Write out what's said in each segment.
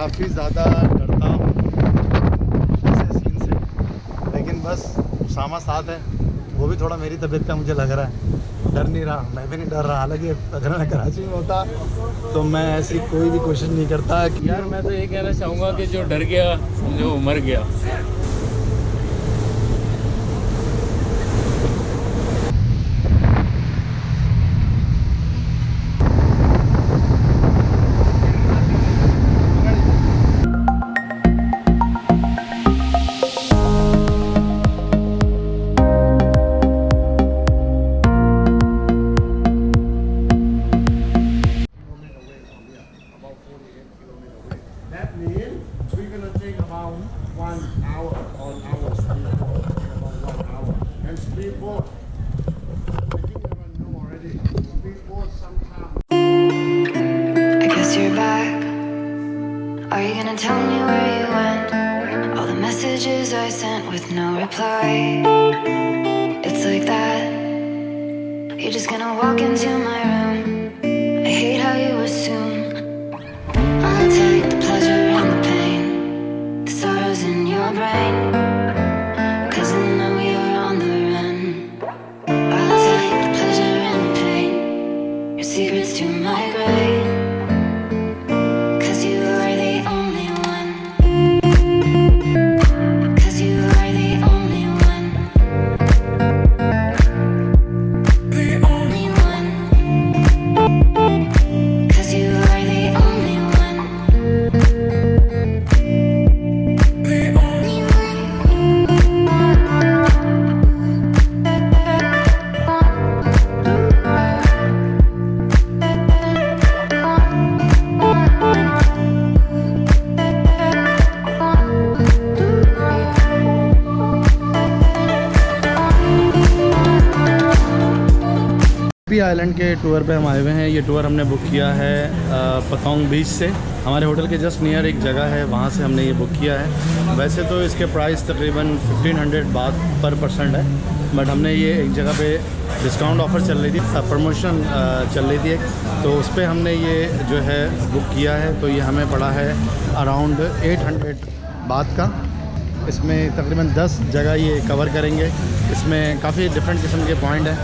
काफ़ी ज़्यादा डरता हूँ ऐसे सीन से, लेकिन बस उसामा साथ है, वो भी थोड़ा मेरी तबीयत का मुझे लग रहा है, डर नहीं रहा, मैं भी नहीं डर रहा। हालांकि अगर मैं कराची में होता तो मैं ऐसी कोई भी कोशिश नहीं करता। यार मैं तो ये कहना चाहूँगा कि जो डर गया समझो मर गया। Are you gonna tell me where you went? All the messages I sent with no reply. It's like that. You're just gonna walk into my room. I hate how you assume I'll take the pleasure and the pain, the sorrows in your brain, 'cause I know you're on the run. I'll take the pleasure and the pain, your secrets to my grave. PP island के tour पे हम आए हुए हैं। ये tour हमने book किया है पतंग बीच से। हमारे होटल के जस्ट नियर एक जगह है, वहाँ से हमने ये बुक किया है। वैसे तो इसके प्राइस तकरीबन 1500 बात पर पर्सन है, बट हमने ये एक जगह पे डिस्काउंट ऑफ़र चल रही थी, प्रमोशन चल रही थी एक, तो उस पर हमने ये जो है बुक किया है। तो ये हमें पड़ा है अराउंड 800 बात का। इसमें तकरीबन 10 जगह ये कवर करेंगे। इसमें काफ़ी डिफरेंट किस्म के पॉइंट हैं।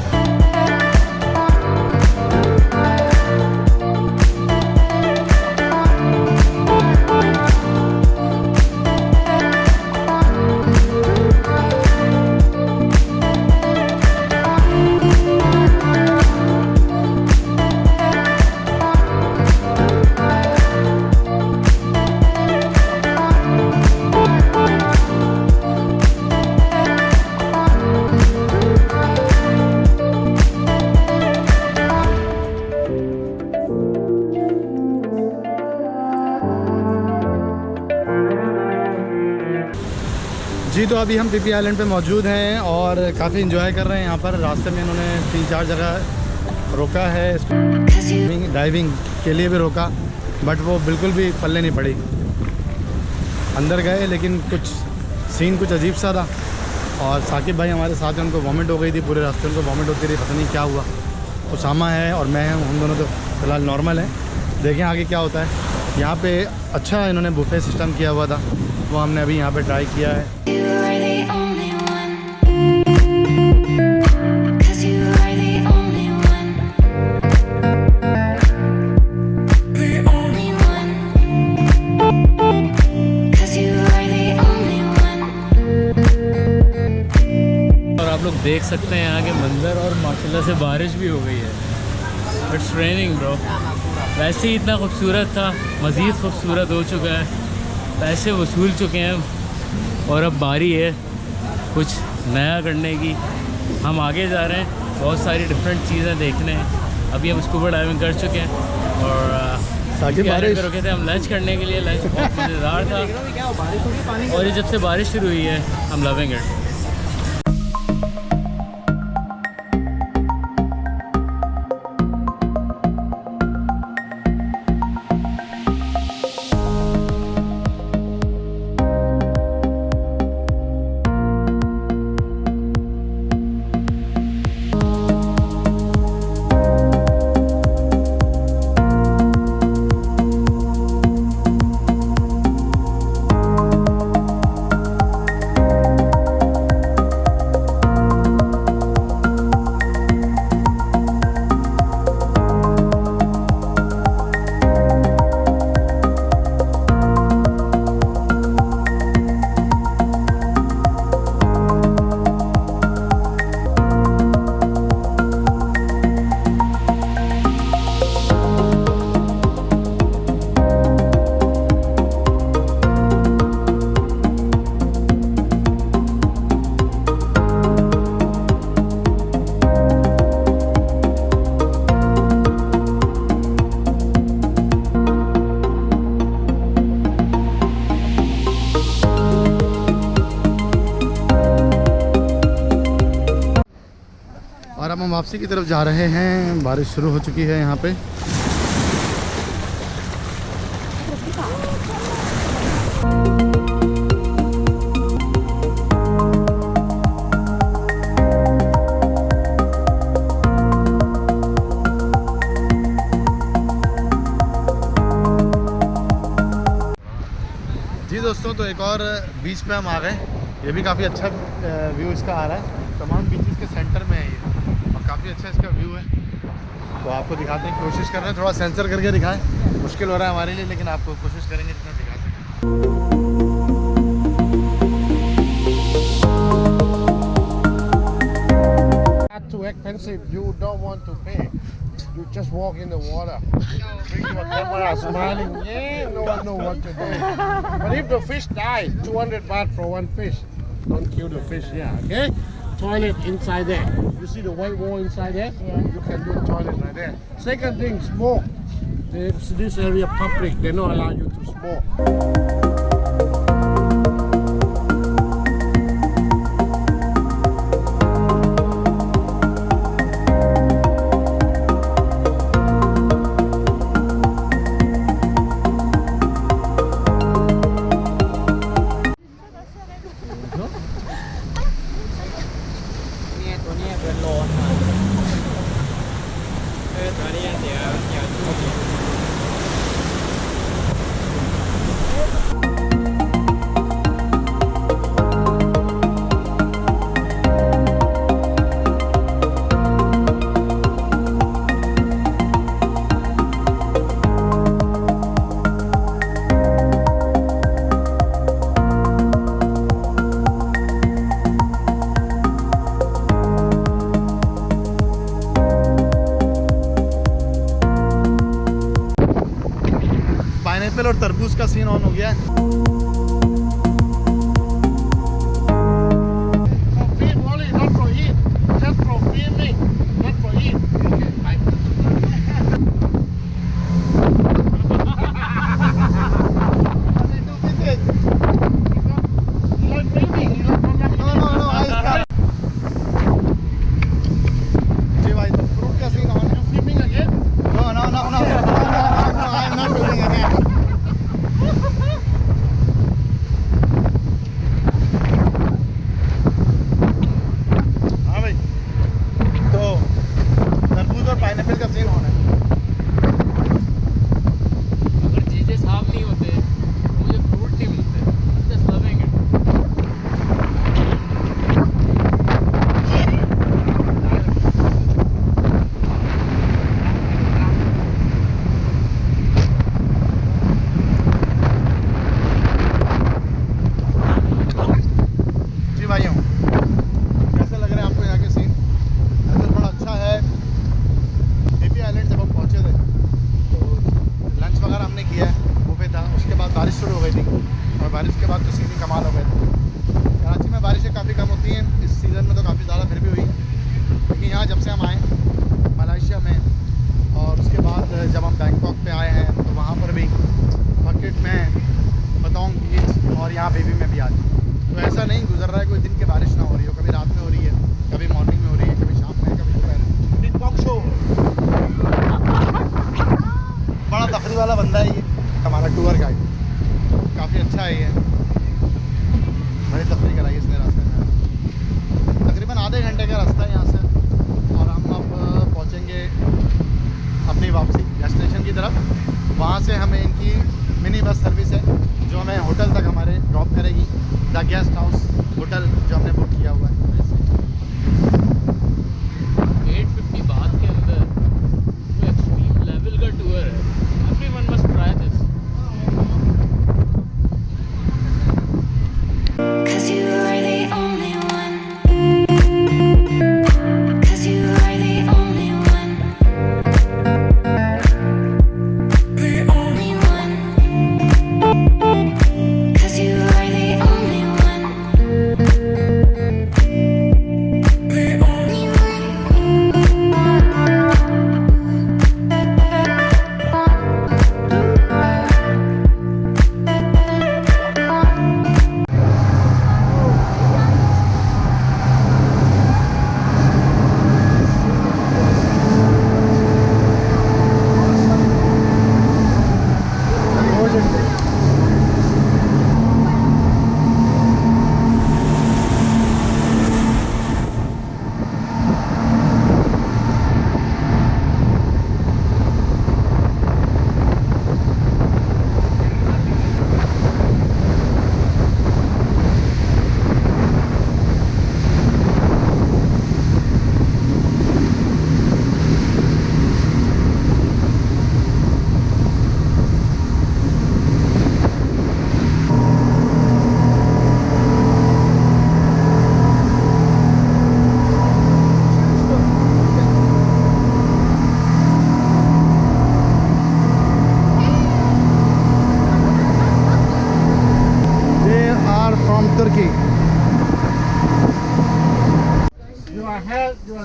जी तो अभी हम पीपी आइलैंड पे मौजूद हैं और काफ़ी इंजॉय कर रहे हैं। यहाँ पर रास्ते में इन्होंने 3-4 जगह रोका है, डाइविंग के लिए भी रोका, बट वो बिल्कुल भी पल्ले नहीं पड़ी। अंदर गए लेकिन कुछ सीन कुछ अजीब सा था, और साकिब भाई हमारे साथ हैं, उनको वॉमिट हो गई थी पूरे रास्ते, उनको वॉमिट होती रही, पता नहीं क्या हुआ। उसामा है और मैं हूँ, हम दोनों तो फ़िलहाल नॉर्मल हैं। देखें आगे क्या होता है। यहाँ पे अच्छा इन्होंने बुफे सिस्टम किया हुआ था, वो हमने अभी यहाँ पे ट्राई किया है। और आप लोग देख सकते हैं यहाँ के मंजर, और माशाल्लाह से बारिश भी हो गई है। It's raining bro. वैसे ही इतना खूबसूरत था, मज़ीद खूबसूरत हो चुका है। पैसे वसूल चुके हैं और अब बारी है कुछ नया करने की। हम आगे जा रहे हैं, बहुत सारी डिफरेंट चीज़ें देखने हैं। अभी हम स्कूबा डाइविंग कर चुके हैं और बारिश रुके थे हम लंच करने के लिए। लंच बहुत मज़ेदार था, और ये जब से बारिश शुरू हुई है हम लविंग इट। और अब हम वापसी की तरफ जा रहे हैं। बारिश शुरू हो चुकी है यहाँ पे। जी दोस्तों, तो एक और बीच पे हम आ गए। ये भी काफ़ी अच्छा व्यू इसका आ रहा है। तमाम बीचेस के सेंटर में है ये और काफ़ी अच्छा इसका व्यू है। तो आपको दिखाते हैं, कोशिश कर रहे हैं थोड़ा सेंसर करके दिखाएं। मुश्किल हो रहा है हमारे लिए, लेकिन आपको कोशिश करेंगे जितना दिखा सकें। Too expensive. You don't want to pay. You just walk in the water. Bring your camera, smiling. Yeah, no one know what to do. But if the fish dies, 200 baht for one fish. Don't kill the fish. Yeah, okay. Toilet inside there. You see the white wall inside there? Yeah. You can do toilet right there. Second thing, smoke. This area public. They don't allow you to smoke. Pineapple और तरबूज का scene on हो गया है। कैसे लग रहे हैं आपको यहाँ के सीन? वेदर बड़ा अच्छा है। PHIPHI island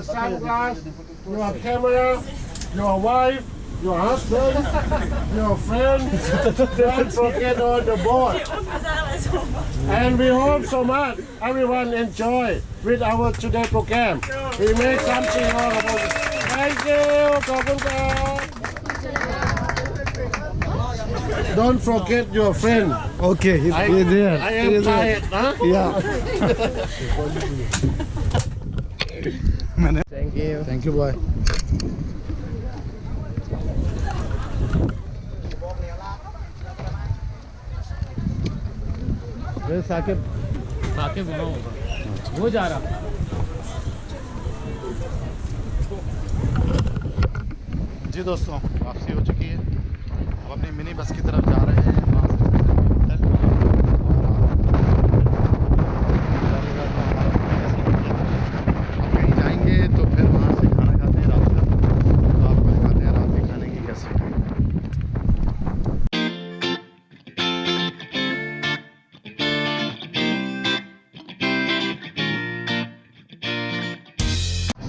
your sunglasses, your camera, your wife, your husband, your friend. Don't forget on the board. And we hope so much everyone enjoy with our today program. We make something all about it. Thank you. ขอบคุณครับ Don't forget your friend. Okay, he's there. I am tired, huh? Yeah. Thank you. Thank you, boy. Saqib Saqib वहाँ होगा, वो जा रहा। जी दोस्तों, वापसी हो चुकी है। अब अपनी मिनी बस की तरफ जा रहे हैं। वहाँ से होटल अब कहीं जाएंगे तो फिर वहाँ से खाना खाते हैं रात का। तो आपको दिखाते हैं रात के खाने की कैसे।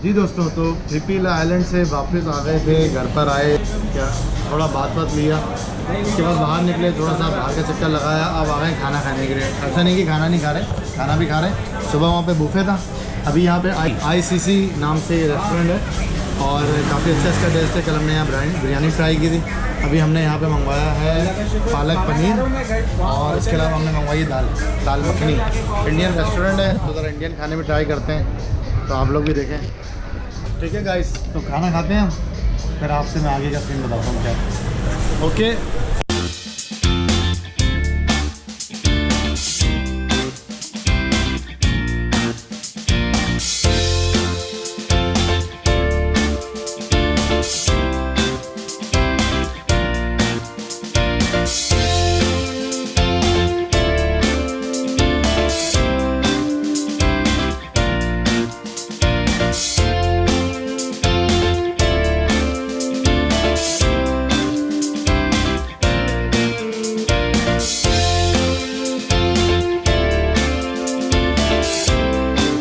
जी दोस्तों, तो फिपीला आइलैंड से वापस आ गए थे, घर पर आए, क्या थोड़ा बात लिया, उसके बाद बाहर निकले, थोड़ा सा बाहर का चक्कर लगाया। अब आ गए खाना खाने के लिए। ऐसा नहीं कि खाना नहीं खा रहे, खाना भी खा रहे। सुबह वहाँ पे बुफे था। अभी यहाँ पे ICC नाम से रेस्टोरेंट है और काफ़ी अच्छा इसका टेस्ट है। कल हमने यहाँ बिरयानी ट्राई की थी। अभी हमने यहाँ पे मंगवाया है पालक पनीर और इसके अलावा हमने मंगवाई दाल मखनी। इंडियन रेस्टोरेंट है तो ज़रा इंडियन खाने में ट्राई करते हैं, तो आप लोग भी देखें। ठीक है गाइस, तो खाना खाते हैं हम, फिर आपसे मैं आगे का सीन बताता हूँ क्या। ओके।